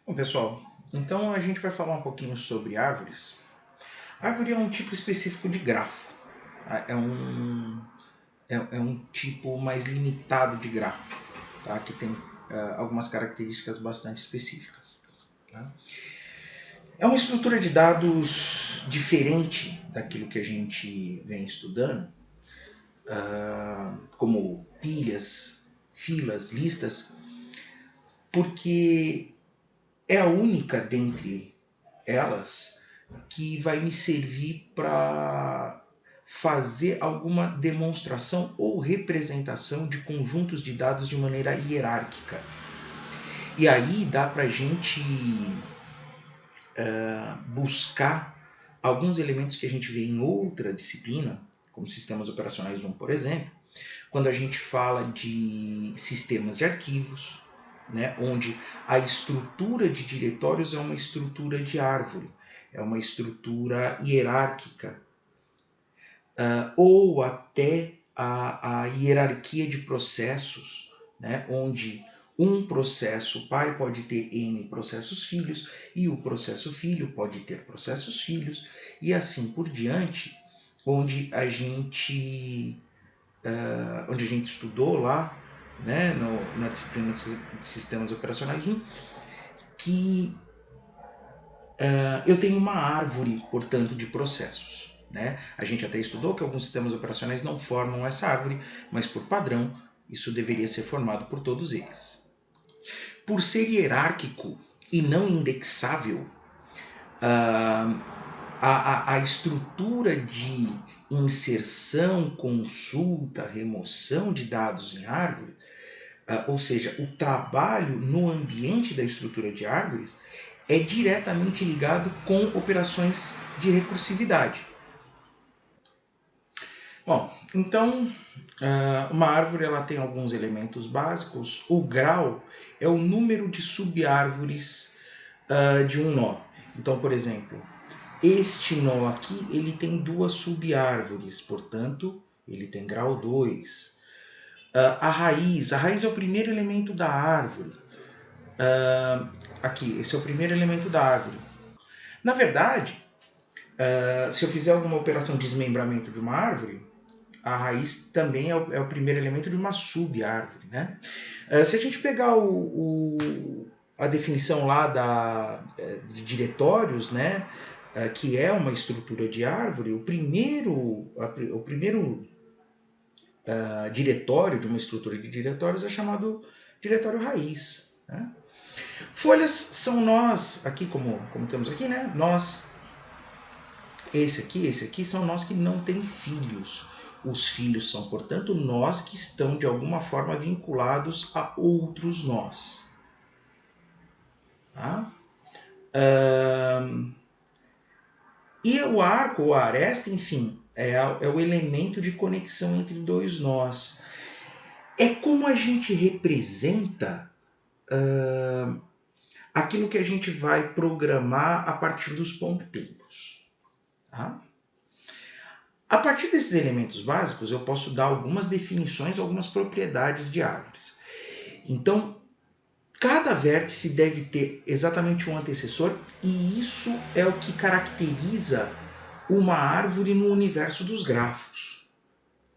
Bom, pessoal, então a gente vai falar um pouquinho sobre árvores. Árvore é um tipo específico de grafo. Tá? É um tipo mais limitado de grafo, tá? Que tem algumas características bastante específicas. Tá? É uma estrutura de dados diferente daquilo que a gente vem estudando, como pilhas, filas, listas, porque é a única dentre elas que vai me servir para fazer alguma demonstração ou representação de conjuntos de dados de maneira hierárquica. E aí dá para a gente buscar alguns elementos que a gente vê em outra disciplina, como sistemas operacionais 1, por exemplo, quando a gente fala de sistemas de arquivos, né, onde a estrutura de diretórios é uma estrutura de árvore, é uma estrutura hierárquica, ou até a hierarquia de processos, né, onde um processo pai pode ter N processos filhos e o processo filho pode ter processos filhos e assim por diante, onde a gente estudou lá, né, na disciplina de sistemas operacionais 1, que eu tenho uma árvore, portanto, de processos. Né? A gente até estudou que alguns sistemas operacionais não formam essa árvore, mas por padrão isso deveria ser formado por todos eles. Por ser hierárquico e não indexável, a estrutura de inserção, consulta, remoção de dados em árvore, ou seja, o trabalho no ambiente da estrutura de árvores, é diretamente ligado com operações de recursividade. Bom, então uma árvore ela tem alguns elementos básicos. O grau é o número de subárvores de um nó. Então, por exemplo, este nó aqui ele tem duas subárvores, portanto, ele tem grau 2. A raiz é o primeiro elemento da árvore. Aqui, esse é o primeiro elemento da árvore. Na verdade, se eu fizer alguma operação de desmembramento de uma árvore, a raiz também é o primeiro elemento de uma sub-árvore. Né? Se a gente pegar a definição lá de diretórios, né, que é uma estrutura de árvore, o primeiro diretório de uma estrutura de diretórios é chamado diretório raiz. Né? Folhas são nós, aqui como temos aqui, né? Nós, esse aqui são nós que não têm filhos. Os filhos são, portanto, nós que estão de alguma forma vinculados a outros nós. Tá? E o arco ou a aresta, enfim, é o elemento de conexão entre dois nós. É como a gente representa aquilo que a gente vai programar a partir dos ponteiros. Tá? A partir desses elementos básicos, eu posso dar algumas definições, algumas propriedades de árvores. Então, cada vértice deve ter exatamente um antecessor, e isso é o que caracteriza uma árvore no universo dos grafos.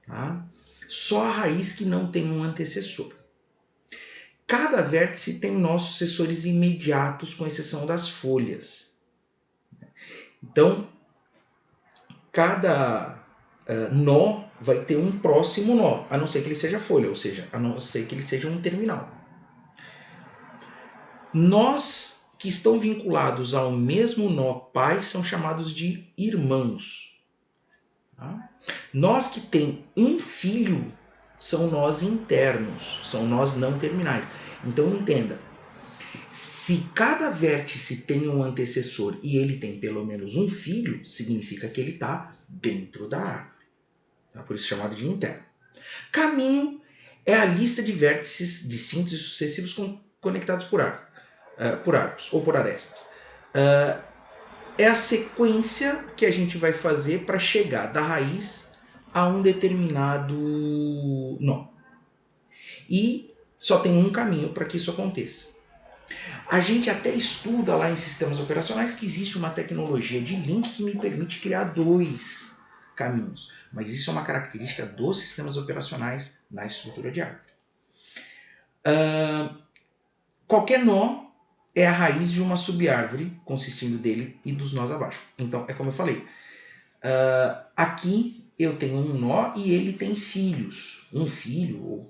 Tá? Só a raiz que não tem um antecessor. Cada vértice tem nós sucessores imediatos, com exceção das folhas. Então, cada nó vai ter um próximo nó, a não ser que ele seja folha, ou seja, a não ser que ele seja um terminal. Nós que estão vinculados ao mesmo nó pai são chamados de irmãos. Tá? Nós que tem um filho são nós internos, são nós não terminais. Então entenda, se cada vértice tem um antecessor e ele tem pelo menos um filho, significa que ele está dentro da árvore. Tá? Por isso chamado de interno. Caminho é a lista de vértices distintos e sucessivos conectados por arcos ou por arestas. É a sequência que a gente vai fazer para chegar da raiz a um determinado nó. E só tem um caminho para que isso aconteça. A gente até estuda lá em sistemas operacionais que existe uma tecnologia de link que me permite criar dois caminhos. Mas isso é uma característica dos sistemas operacionais na estrutura de árvore. Qualquer nó é a raiz de uma subárvore, consistindo dele e dos nós abaixo. Então, é como eu falei. Aqui eu tenho um nó e ele tem filhos. Um filho.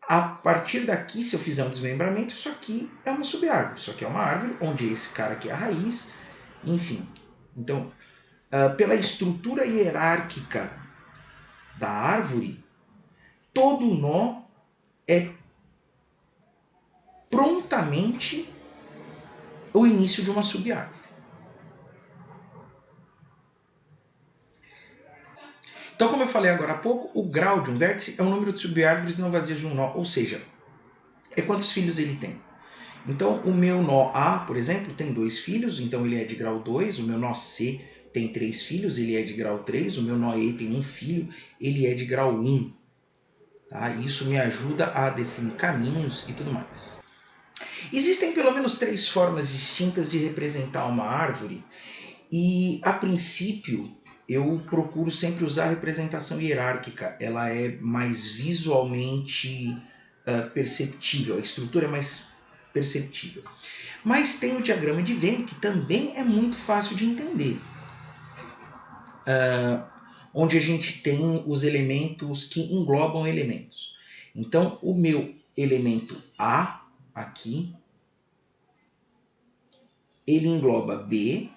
A partir daqui, se eu fizer um desmembramento, isso aqui é uma subárvore. Isso aqui é uma árvore, onde esse cara aqui é a raiz. Enfim. Então, pela estrutura hierárquica da árvore, todo nó é prontamente o início de uma subárvore. Então, como eu falei agora há pouco, o grau de um vértice é o número de subárvores não vazias de um nó, ou seja, é quantos filhos ele tem. Então, o meu nó A, por exemplo, tem 2 filhos, então ele é de grau 2, o meu nó C tem 3 filhos, ele é de grau 3, o meu nó E tem 1 filho, ele é de grau 1. Tá? Isso me ajuda a definir caminhos e tudo mais. Existem pelo menos 3 formas distintas de representar uma árvore e, a princípio, eu procuro sempre usar a representação hierárquica. Ela é mais visualmente perceptível, a estrutura é mais perceptível. Mas tem o diagrama de Venn, que também é muito fácil de entender. Onde a gente tem os elementos que englobam elementos. Então, o meu elemento A, aqui, ele engloba B,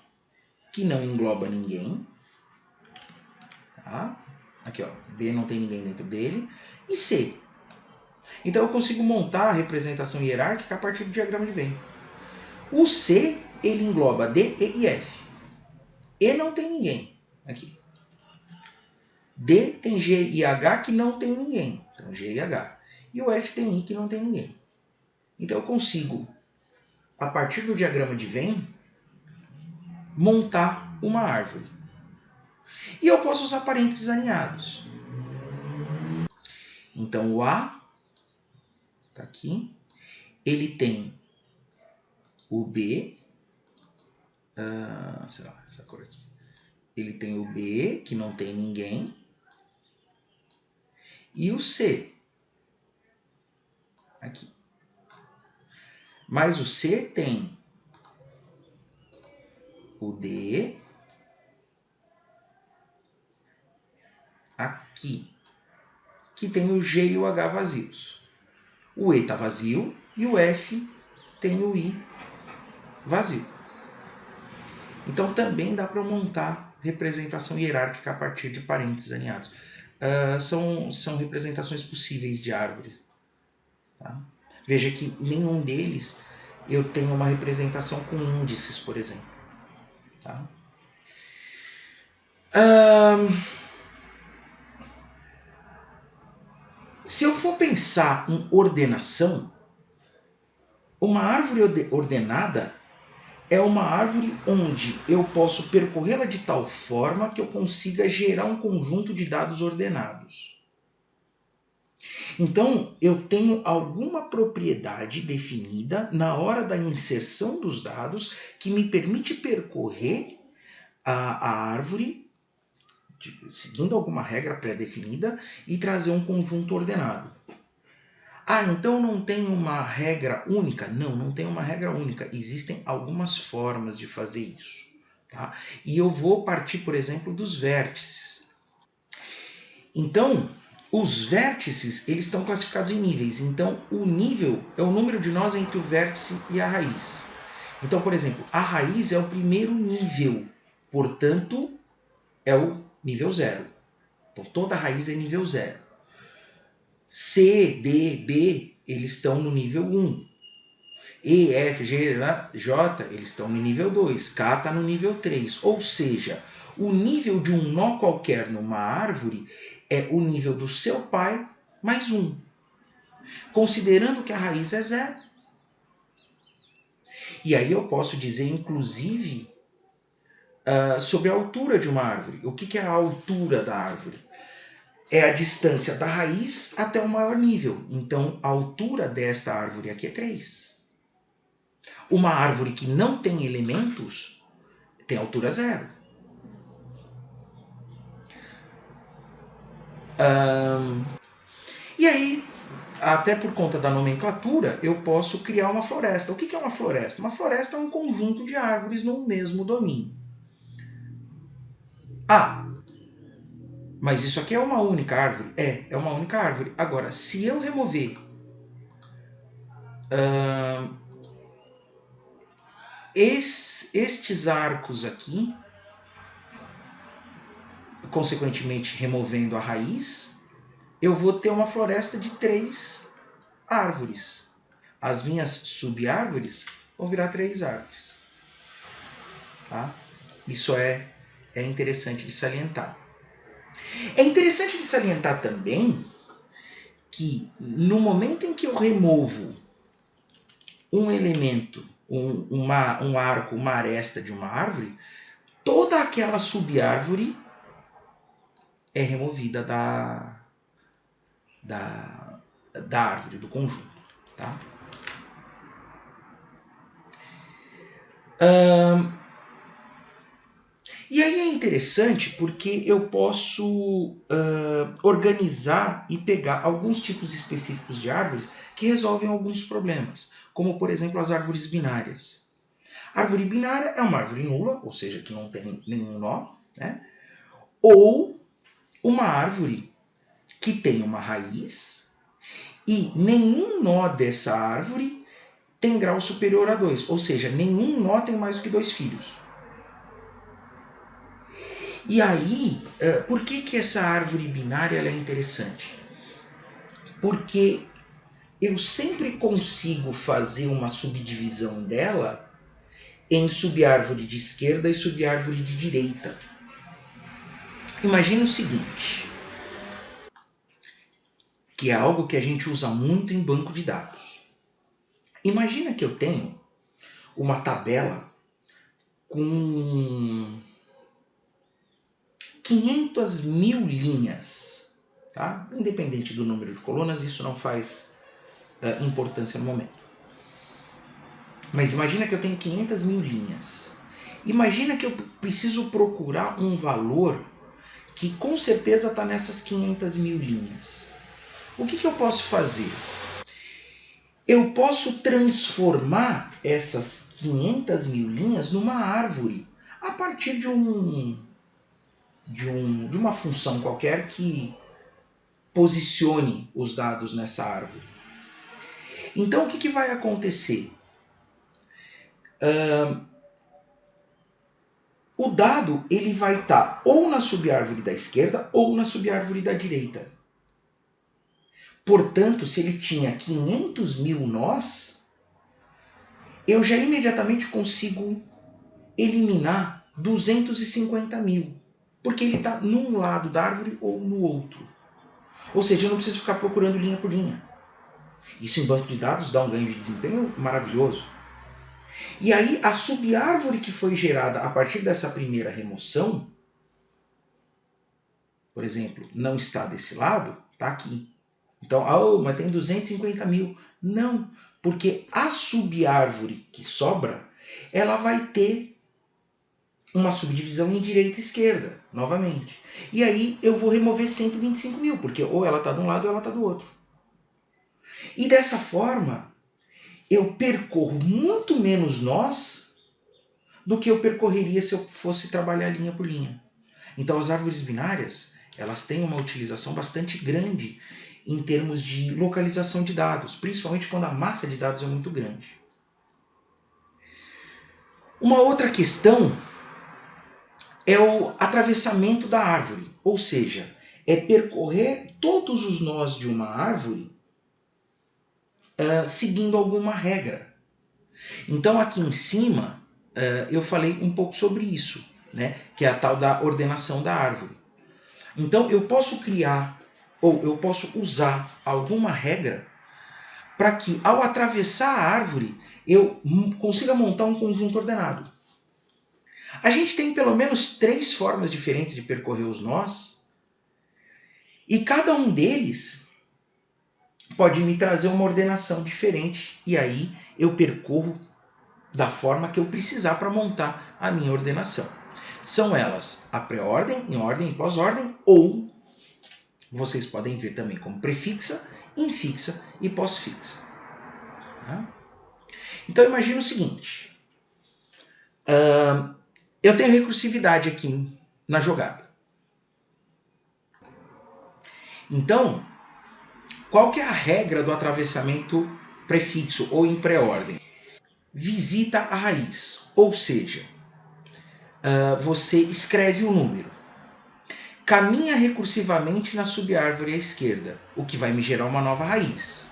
que não engloba ninguém. Tá? Aqui, ó, B não tem ninguém dentro dele. E C. Então, eu consigo montar a representação hierárquica a partir do diagrama de Venn. O C, ele engloba D, E e F. E não tem ninguém aqui. D tem G e H que não tem ninguém. Então G e H. E o F tem I que não tem ninguém. Então eu consigo, a partir do diagrama de Venn, montar uma árvore. E eu posso usar parênteses alinhados. Então o A, está aqui, ele tem o B, sei lá, essa cor aqui. Ele tem o B, que não tem ninguém, e o C, aqui. Mas o C tem o D, aqui, que tem o G e o H vazios. O E está vazio e o F tem o I vazio. Então também dá para montar representação hierárquica a partir de parênteses alinhados. São representações possíveis de árvore. Tá? Veja que nenhum deles eu tenho uma representação com índices, por exemplo. Tá? Se eu for pensar em ordenação, uma árvore ordenada é uma árvore onde eu posso percorrê-la de tal forma que eu consiga gerar um conjunto de dados ordenados. Então, eu tenho alguma propriedade definida na hora da inserção dos dados que me permite percorrer a árvore seguindo alguma regra pré-definida e trazer um conjunto ordenado. Então não tem uma regra única? Não, não tem uma regra única. Existem algumas formas de fazer isso. Tá? E eu vou partir, por exemplo, dos vértices. Então, os vértices eles estão classificados em níveis. Então, o nível é o número de nós entre o vértice e a raiz. Então, por exemplo, a raiz é o primeiro nível. Portanto, é o nível 0. Então, toda raiz é nível 0. C, D, B, eles estão no nível 1. E, F, G, J, eles estão no nível 2. K está no nível 3. Ou seja, o nível de um nó qualquer numa árvore é o nível do seu pai mais 1. Considerando que a raiz é 0. E aí eu posso dizer, inclusive, sobre a altura de uma árvore. O que é a altura da árvore? É a distância da raiz até o maior nível. Então, a altura desta árvore aqui é 3. Uma árvore que não tem elementos tem altura zero. E aí, até por conta da nomenclatura, eu posso criar uma floresta. O que é uma floresta? Uma floresta é um conjunto de árvores no mesmo domínio. Ah, mas isso aqui é uma única árvore? É uma única árvore. Agora, se eu remover estes arcos aqui, consequentemente removendo a raiz, eu vou ter uma floresta de 3 árvores. As minhas subárvores vão virar 3 árvores. Tá? Isso é interessante de salientar. É interessante de salientar também que no momento em que eu removo um elemento, um arco, uma aresta de uma árvore, toda aquela subárvore é removida da árvore, do conjunto. Tá? E aí é interessante porque eu posso organizar e pegar alguns tipos específicos de árvores que resolvem alguns problemas, como por exemplo as árvores binárias. A árvore binária é uma árvore nula, ou seja, que não tem nenhum nó, né? Ou uma árvore que tem uma raiz e nenhum nó dessa árvore tem grau superior a 2, ou seja, nenhum nó tem mais do que 2 filhos. E aí, por que essa árvore binária é interessante? Porque eu sempre consigo fazer uma subdivisão dela em subárvore de esquerda e subárvore de direita. Imagina o seguinte, que é algo que a gente usa muito em banco de dados. Imagina que eu tenho uma tabela com 500 mil linhas. Tá? Independente do número de colunas, isso não faz importância no momento. Mas imagina que eu tenho 500 mil linhas. Imagina que eu preciso procurar um valor que com certeza está nessas 500 mil linhas. O que eu posso fazer? Eu posso transformar essas 500 mil linhas numa árvore a partir de uma função qualquer que posicione os dados nessa árvore. Então o que vai acontecer? O dado ele vai estar ou na subárvore da esquerda ou na subárvore da direita. Portanto, se ele tinha 500 mil nós, eu já imediatamente consigo eliminar 250 mil, porque ele está num lado da árvore ou no outro. Ou seja, eu não preciso ficar procurando linha por linha. Isso em banco de dados dá um ganho de desempenho maravilhoso. E aí, a subárvore que foi gerada a partir dessa primeira remoção, por exemplo, não está desse lado, está aqui. Então, mas tem 250 mil. Não, porque a subárvore que sobra, ela vai ter uma subdivisão em direita e esquerda, novamente. E aí eu vou remover 125 mil, porque ou ela está de um lado ou ela está do outro. E dessa forma, eu percorro muito menos nós do que eu percorreria se eu fosse trabalhar linha por linha. Então as árvores binárias, elas têm uma utilização bastante grande em termos de localização de dados, principalmente quando a massa de dados é muito grande. Uma outra questão é o atravessamento da árvore, ou seja, é percorrer todos os nós de uma árvore seguindo alguma regra. Então aqui em cima eu falei um pouco sobre isso, né, que é a tal da ordenação da árvore. Então eu posso criar ou eu posso usar alguma regra para que ao atravessar a árvore eu consiga montar um conjunto ordenado. A gente tem pelo menos 3 formas diferentes de percorrer os nós e cada um deles pode me trazer uma ordenação diferente e aí eu percorro da forma que eu precisar para montar a minha ordenação. São elas a pré-ordem, em ordem e pós-ordem, ou vocês podem ver também como prefixa, infixa e pós-fixa. Tá? Então imagina o seguinte, eu tenho recursividade aqui na jogada. Então, qual que é a regra do atravessamento prefixo ou em pré-ordem? Visita a raiz, ou seja, você escreve o número, caminha recursivamente na subárvore à esquerda, o que vai me gerar uma nova raiz.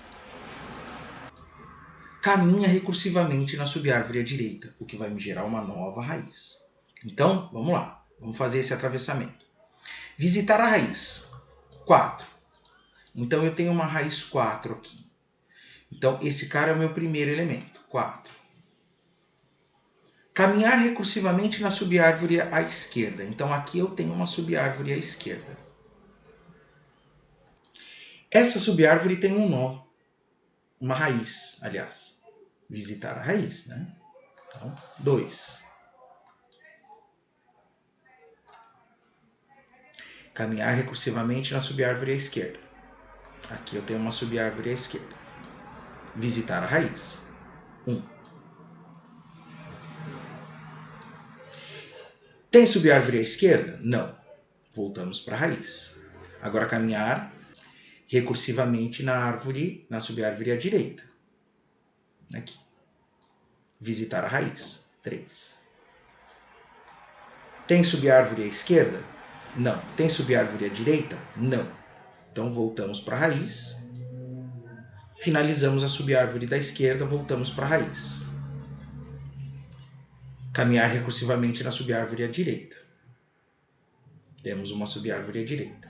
Caminha recursivamente na subárvore à direita, o que vai me gerar uma nova raiz. Então, vamos lá, vamos fazer esse atravessamento. Visitar a raiz, 4. Então eu tenho uma raiz 4 aqui. Então esse cara é o meu primeiro elemento, 4. Caminhar recursivamente na subárvore à esquerda. Então aqui eu tenho uma subárvore à esquerda. Essa subárvore tem um nó, uma raiz, aliás. Visitar a raiz, né? Então, 2. Caminhar recursivamente na subárvore à esquerda. Aqui eu tenho uma subárvore à esquerda. Visitar a raiz, 1. Tem subárvore à esquerda? Não. Voltamos para a raiz. Agora caminhar recursivamente na subárvore à direita. Aqui. Visitar a raiz, 3. Tem subárvore à esquerda? Não. Tem subárvore à direita? Não. Então voltamos para a raiz. Finalizamos a subárvore da esquerda, voltamos para a raiz. Caminhar recursivamente na subárvore à direita. Temos uma subárvore à direita.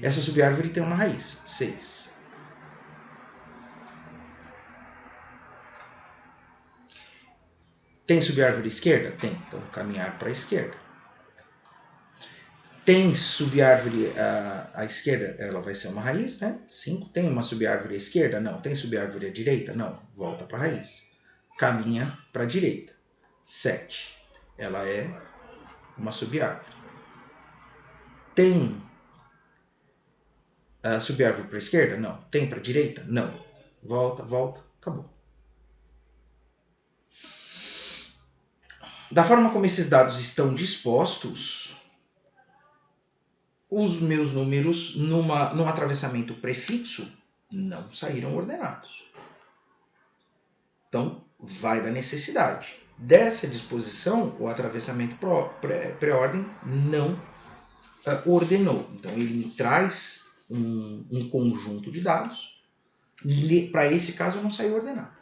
Essa subárvore tem uma raiz, 6. Tem subárvore à esquerda? Tem. Então, caminhar para a esquerda. Tem subárvore à esquerda? Ela vai ser uma raiz, né? 5. Tem uma subárvore à esquerda? Não. Tem subárvore à direita? Não. Volta para a raiz. Caminha para a direita. 7. Ela é uma subárvore. Tem subárvore para a esquerda? Não. Tem para a direita? Não. Volta, volta, acabou. Da forma como esses dados estão dispostos, os meus números num atravessamento prefixo não saíram ordenados. Então, vai da necessidade. Dessa disposição, o atravessamento pré-ordem não ordenou. Então, ele me traz um conjunto de dados. Para esse caso, não saiu ordenado.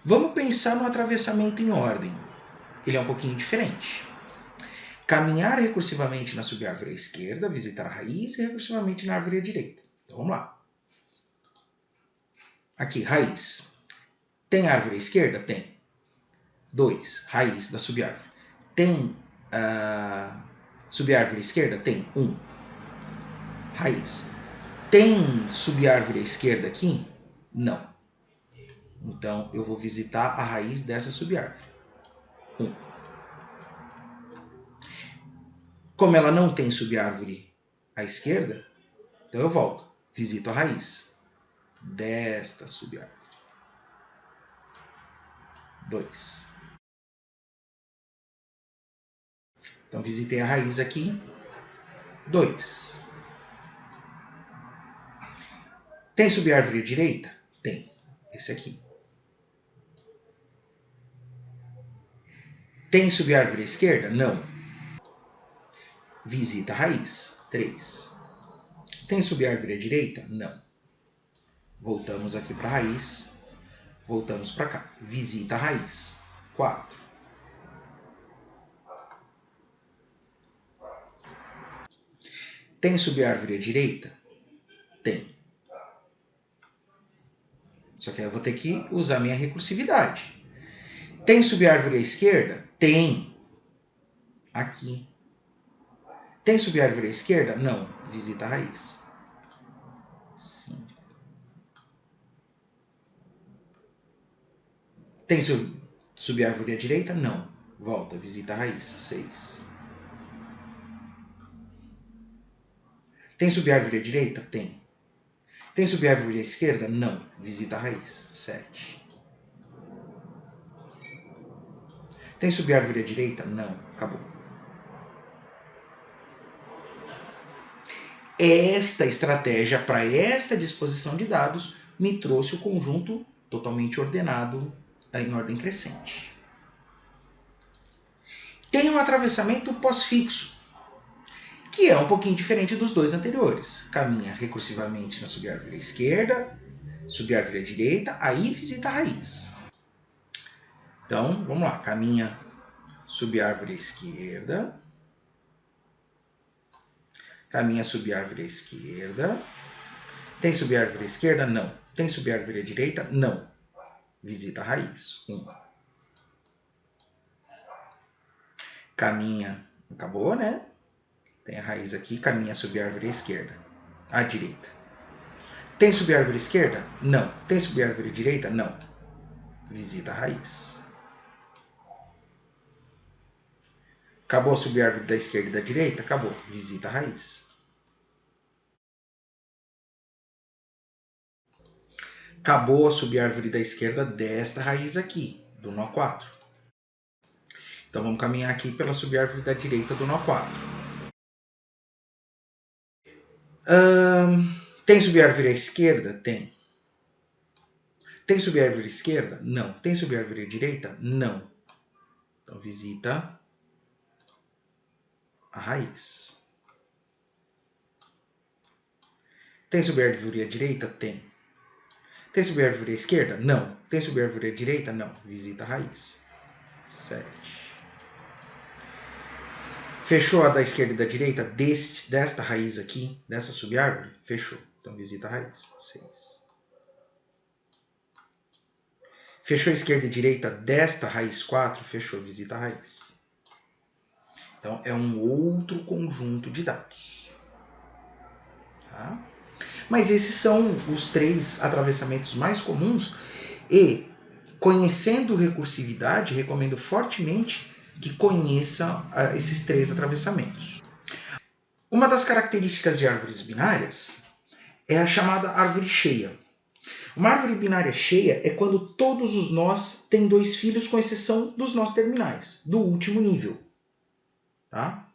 Vamos pensar no atravessamento em ordem. Ele é um pouquinho diferente. Caminhar recursivamente na subárvore à esquerda, visitar a raiz e recursivamente na árvore à direita. Então vamos lá. Aqui, raiz. Tem árvore à esquerda? Tem. 2. Raiz da subárvore. Tem subárvore à esquerda? Tem. 1. Raiz. Tem subárvore à esquerda aqui? Não. Então eu vou visitar a raiz dessa subárvore. 1. Como ela não tem subárvore à esquerda, então eu volto. Visito a raiz desta subárvore. 2. Então visitei a raiz aqui. 2. Tem subárvore à direita? Tem. Esse aqui. Tem subárvore à esquerda? Não. Visita a raiz. 3. Tem subárvore à direita? Não. Voltamos aqui para a raiz. Voltamos para cá. Visita a raiz. 4. Tem subárvore à direita? Tem. Só que aí eu vou ter que usar minha recursividade. Tem subárvore à esquerda? Tem. Aqui. Tem subárvore à esquerda? Não. Visita a raiz. 5. Tem subárvore à direita? Não. Volta, visita a raiz. 6. Tem subárvore à direita? Tem. Tem subárvore à esquerda? Não. Visita a raiz. 7. Tem subárvore à direita? Não. Acabou. Esta estratégia para esta disposição de dados me trouxe o conjunto totalmente ordenado em ordem crescente. Tem um atravessamento pós-fixo, que é um pouquinho diferente dos dois anteriores. Caminha recursivamente na subárvore à esquerda, subárvore à direita, aí visita a raiz. Então, vamos lá. Caminha subárvore à esquerda, caminha subárvore à esquerda. Tem subárvore à esquerda? Não. Tem subárvore à direita? Não. Visita a raiz. 1. Caminha, acabou, né? Tem a raiz aqui, caminha subárvore à esquerda, à direita. Tem subárvore à esquerda? Não. Tem subárvore à direita? Não. Visita a raiz. Acabou a subárvore da esquerda e da direita? Acabou. Visita a raiz. Acabou a subárvore da esquerda desta raiz aqui, do nó 4. Então vamos caminhar aqui pela subárvore da direita do nó 4. Tem subárvore à esquerda? Tem. Tem subárvore à esquerda? Não. Tem subárvore à direita? Não. Então visita a raiz. Tem subárvore à direita? Tem. Tem subárvore à esquerda? Não. Tem subárvore à direita? Não. Visita a raiz. 7. Fechou a da esquerda e da direita desta raiz aqui, dessa subárvore? Fechou. Então visita a raiz. 6. Fechou a esquerda e direita desta raiz 4? Fechou. Visita a raiz. Então é um outro conjunto de dados. Tá? Mas esses são os 3 atravessamentos mais comuns e, conhecendo recursividade, recomendo fortemente que conheça esses 3 atravessamentos. Uma das características de árvores binárias é a chamada árvore cheia. Uma árvore binária cheia é quando todos os nós têm 2 filhos, com exceção dos nós terminais, do último nível. Tá?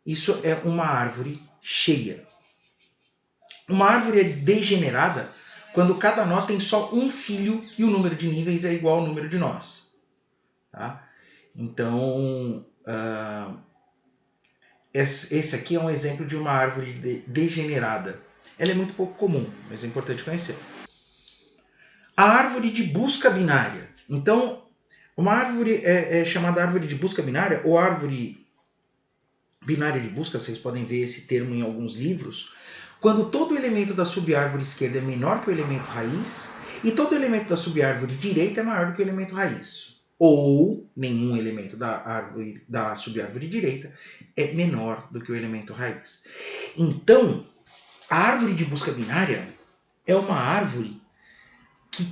Isso é uma árvore cheia. Uma árvore é degenerada quando cada nó tem só um filho e o número de níveis é igual ao número de nós. Tá? Então, esse aqui é um exemplo de uma árvore degenerada. Ela é muito pouco comum, mas é importante conhecer. A árvore de busca binária. Então, uma árvore é chamada árvore de busca binária ou árvore binária de busca, vocês podem ver esse termo em alguns livros, quando todo elemento da subárvore esquerda é menor que o elemento raiz e todo elemento da subárvore direita é maior do que o elemento raiz. Ou nenhum elemento da subárvore direita é menor do que o elemento raiz. Então, a árvore de busca binária é uma árvore que,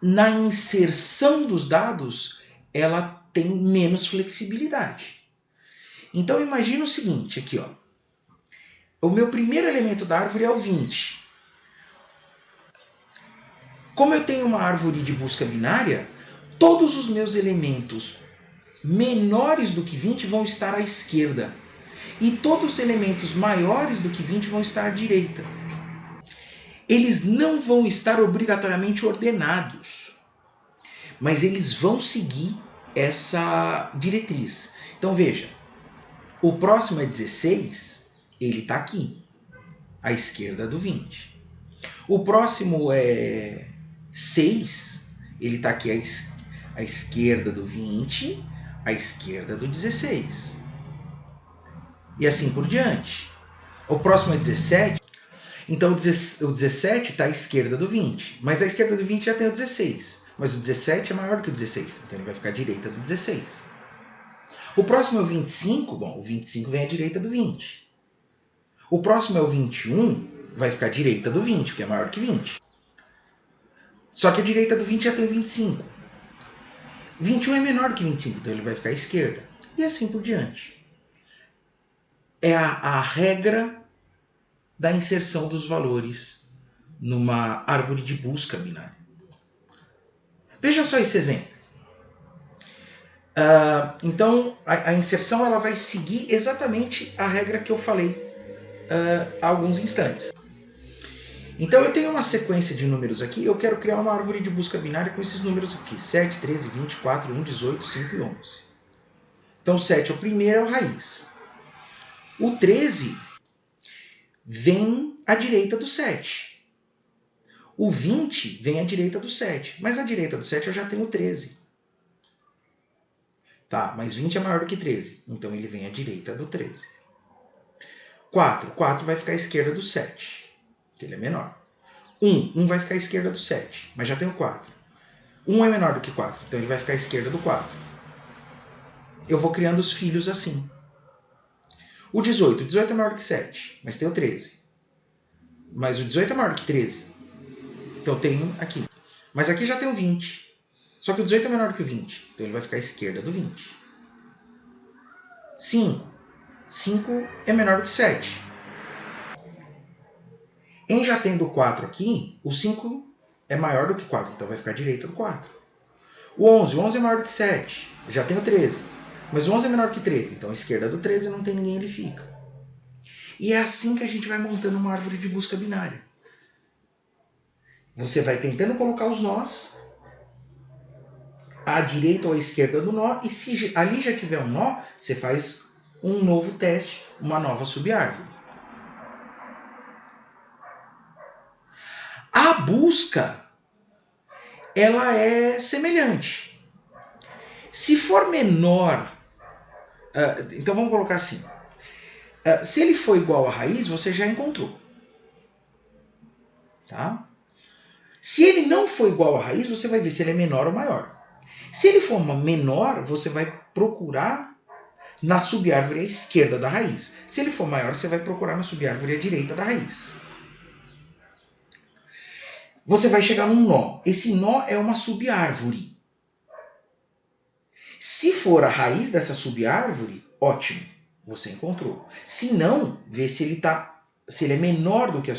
na inserção dos dados, ela tem menos flexibilidade. Então, imagina o seguinte, aqui, ó. O meu primeiro elemento da árvore é o 20. Como eu tenho uma árvore de busca binária, todos os meus elementos menores do que 20 vão estar à esquerda. E todos os elementos maiores do que 20 vão estar à direita. Eles não vão estar obrigatoriamente ordenados, mas eles vão seguir essa diretriz. Então veja, o próximo é 16, ele está aqui, à esquerda do 20. O próximo é 6, ele está aqui à esquerda do 20, à esquerda do 16. E assim por diante. O próximo é 17, então o 17 está à esquerda do 20, mas à esquerda do 20 já tem o 16. Mas o 17 é maior que o 16, então ele vai ficar à direita do 16. O próximo é o 25, bom, o 25 vem à direita do 20. O próximo é o 21, vai ficar à direita do 20, que é maior que 20. Só que a direita do 20 já tem o 25. 21 é menor do que 25, então ele vai ficar à esquerda. E assim por diante. É a regra da inserção dos valores numa árvore de busca binária. Veja só esse exemplo. Então, a inserção ela vai seguir exatamente a regra que eu falei há alguns instantes. Então, eu tenho uma sequência de números aqui, eu quero criar uma árvore de busca binária com esses números aqui. 7, 13, 24, 1, 18, 5 e 11. Então, o 7 é o primeiro, é o raiz. O 13 vem à direita do 7. O 20 vem à direita do 7. Mas à direita do 7 eu já tenho o 13. Tá, mas 20 é maior do que 13. Então ele vem à direita do 13. 4 vai ficar à esquerda do 7, que ele é menor. 1 vai ficar à esquerda do 7, mas já tenho 4. 1 é menor do que 4, então ele vai ficar à esquerda do 4. Eu vou criando os filhos assim. O 18 é maior do que 7, mas tem o 13. Mas o 18 é maior do que 13. Então tem um aqui. Mas aqui já tem o 20. Só que o 18 é menor do que o 20. Então ele vai ficar à esquerda do 20. 5 é menor do que 7. Em já tendo 4 aqui, o 5 é maior do que 4. Então vai ficar à direita do 4. O 11 é maior do que 7. Já tem o 13. Mas o 11 é menor do que 13. Então à esquerda do 13 não tem ninguém, ele fica. E é assim que a gente vai montando uma árvore de busca binária. Você vai tentando colocar os nós à direita ou à esquerda do nó, e se ali já tiver um nó, você faz um novo teste, uma nova subárvore. A busca, ela é semelhante. Se for menor, então vamos colocar assim, se ele for igual à raiz, você já encontrou. Tá? Se ele não for igual à raiz, você vai ver se ele é menor ou maior. Se ele for menor, você vai procurar na subárvore à esquerda da raiz. Se ele for maior, você vai procurar na subárvore à direita da raiz. Você vai chegar num nó. Esse nó é uma subárvore. Se for a raiz dessa subárvore, ótimo, você encontrou. Se não, vê se ele é menor do que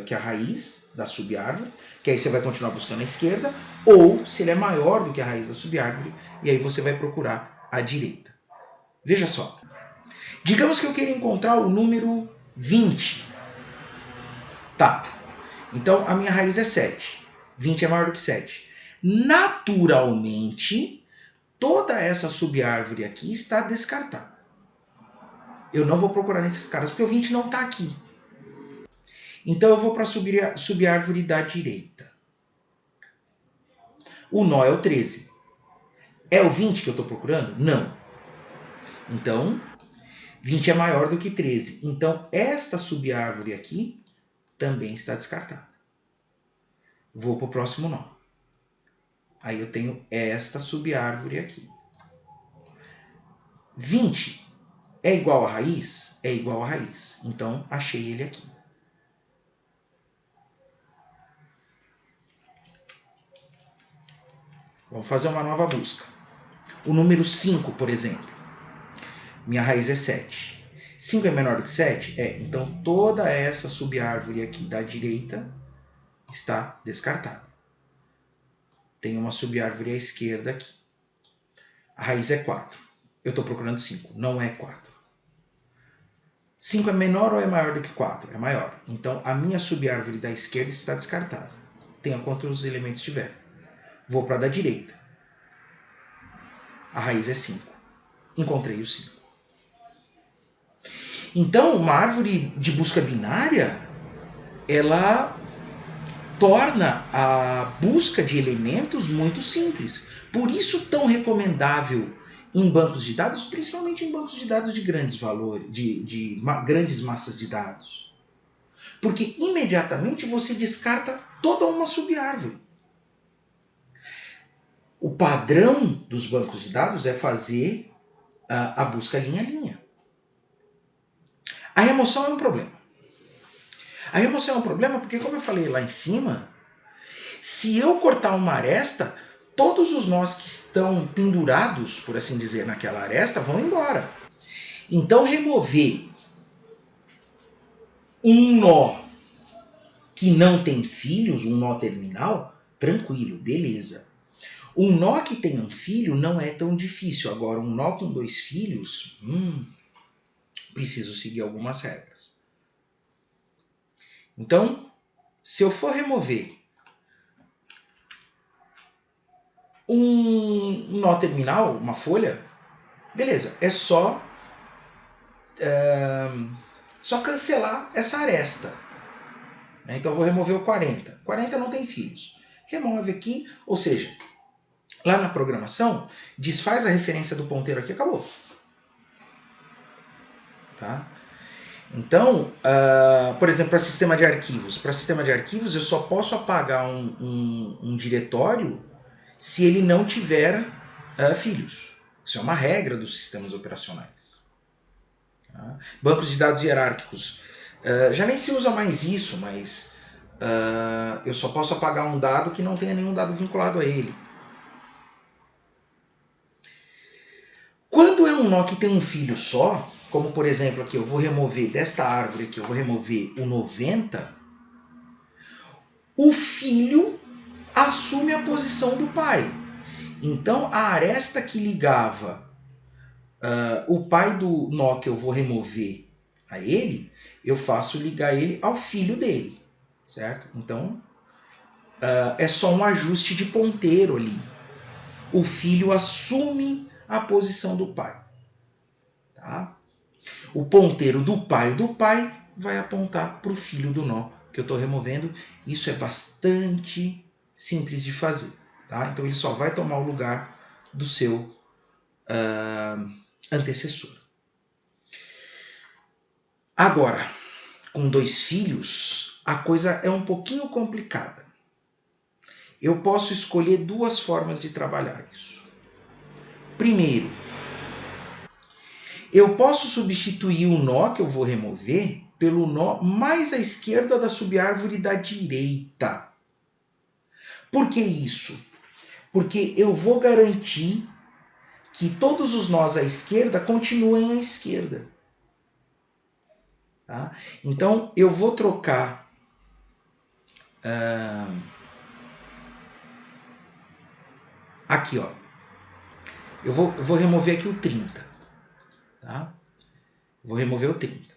que a raiz da subárvore, que aí você vai continuar buscando à esquerda, ou se ele é maior do que a raiz da subárvore, e aí você vai procurar à direita. Veja só. Digamos que eu queira encontrar o número 20. Tá. Então a minha raiz é 7. 20 é maior do que 7. Naturalmente, toda essa subárvore aqui está descartada. Eu não vou procurar nesses caras, porque o 20 não está aqui. Então eu vou para a subárvore da direita. O nó é o 13. É o 20 que eu estou procurando? Não. Então, 20 é maior do que 13. Então, esta subárvore aqui também está descartada. Vou para o próximo nó. Aí eu tenho esta subárvore aqui. 20 é igual a raiz? É igual a raiz. Então, achei ele aqui. Vamos fazer uma nova busca. O número 5, por exemplo. Minha raiz é 7. 5 é menor do que 7? É. Então, toda essa subárvore aqui da direita está descartada. Tem uma subárvore à esquerda aqui. A raiz é 4. Eu estou procurando 5. Não é 4. 5 é menor ou é maior do que 4? É maior. Então, a minha subárvore da esquerda está descartada. Tenha quantos elementos tiver. Vou para a da direita. A raiz é 5. Encontrei o 5. Então, uma árvore de busca binária, ela torna a busca de elementos muito simples. Por isso, tão recomendável em bancos de dados, principalmente em bancos de dados de grandes valores, de grandes massas de dados. Porque imediatamente você descarta toda uma subárvore. O padrão dos bancos de dados é fazer a busca linha a linha. A remoção é um problema. A remoção é um problema porque, como eu falei lá em cima, se eu cortar uma aresta, todos os nós que estão pendurados, por assim dizer, naquela aresta vão embora. Então remover um nó que não tem filhos, um nó terminal, tranquilo, beleza. Um nó que tem um filho não é tão difícil. Agora, um nó com 2 filhos, preciso seguir algumas regras. Então, se eu for remover um nó terminal, uma folha, beleza, é só cancelar essa aresta. Então eu vou remover o 40. 40 não tem filhos. Remove aqui, ou seja, lá na programação, desfaz a referência do ponteiro aqui e acabou. Tá? Então, por exemplo, para sistema de arquivos. Para sistema de arquivos, eu só posso apagar um diretório se ele não tiver filhos. Isso é uma regra dos sistemas operacionais. Tá? Bancos de dados hierárquicos. Já nem se usa mais isso, mas eu só posso apagar um dado que não tenha nenhum dado vinculado a ele. Quando é um nó que tem um filho só, como por exemplo aqui, eu vou remover desta árvore aqui, eu vou remover o 90, o filho assume a posição do pai. Então a aresta que ligava o pai do nó que eu vou remover a ele, eu faço ligar ele ao filho dele, certo? Então é só um ajuste de ponteiro ali. O filho assume a posição do pai. Tá? O ponteiro do pai vai apontar para o filho do nó que eu estou removendo. Isso é bastante simples de fazer. Tá? Então ele só vai tomar o lugar do seu antecessor. Agora, com 2 filhos, a coisa é um pouquinho complicada. Eu posso escolher 2 formas de trabalhar isso. Primeiro, eu posso substituir o nó que eu vou remover pelo nó mais à esquerda da subárvore da direita. Por que isso? Porque eu vou garantir que todos os nós à esquerda continuem à esquerda. Tá? Então eu vou trocar aqui, ó. Eu vou remover aqui o 30. Tá? Vou remover o 30.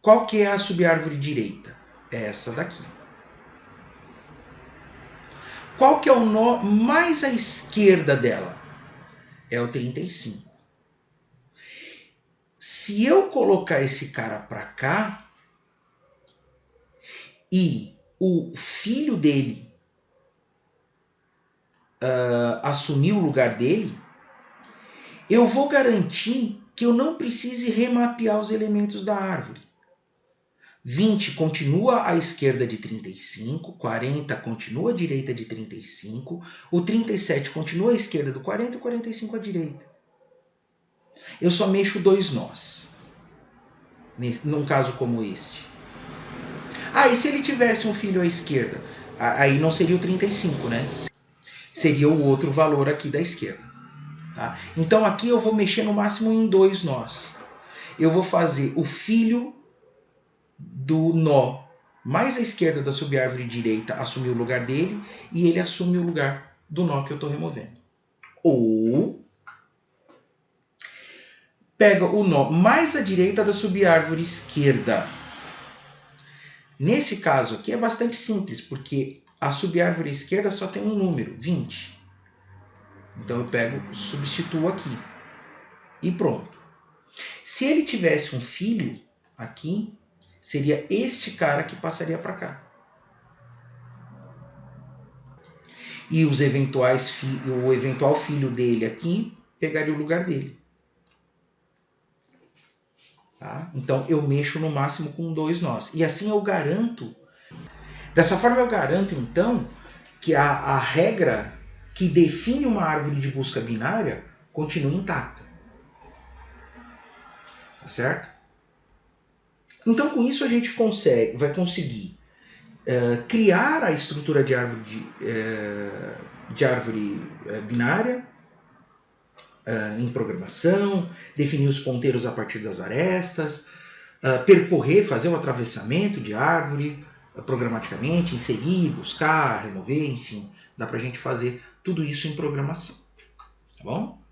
Qual que é a subárvore direita? É essa daqui. Qual que é o nó mais à esquerda dela? É o 35. Se eu colocar esse cara para cá e o filho dele assumir o lugar dele, eu vou garantir que eu não precise remapear os elementos da árvore. 20 continua à esquerda de 35, 40 continua à direita de 35, o 37 continua à esquerda do 40 e o 45 à direita. Eu só mexo 2 nós, num caso como este. E se ele tivesse um filho à esquerda? Aí não seria o 35, né? Seria o outro valor aqui da esquerda. Tá? Então aqui eu vou mexer no máximo em 2 nós. Eu vou fazer o filho do nó mais à esquerda da subárvore direita assumir o lugar dele e ele assume o lugar do nó que eu estou removendo. Ou pega o nó mais à direita da subárvore esquerda. Nesse caso aqui é bastante simples, porque a subárvore esquerda só tem um número, 20. Então eu pego, substituo aqui e pronto. Se ele tivesse um filho aqui, seria este cara que passaria para cá. E o eventual filho dele aqui pegaria o lugar dele. Tá? Então eu mexo no máximo com 2 nós. E assim eu garanto, dessa forma eu garanto então que a regra que define uma árvore de busca binária continua intacta. Tá certo? Então com isso a gente vai conseguir criar a estrutura de árvore de árvore binária, em programação, definir os ponteiros a partir das arestas, percorrer, fazer o atravessamento de árvore programaticamente, inserir, buscar, remover, enfim, dá para a gente fazer tudo isso em programação, tá bom?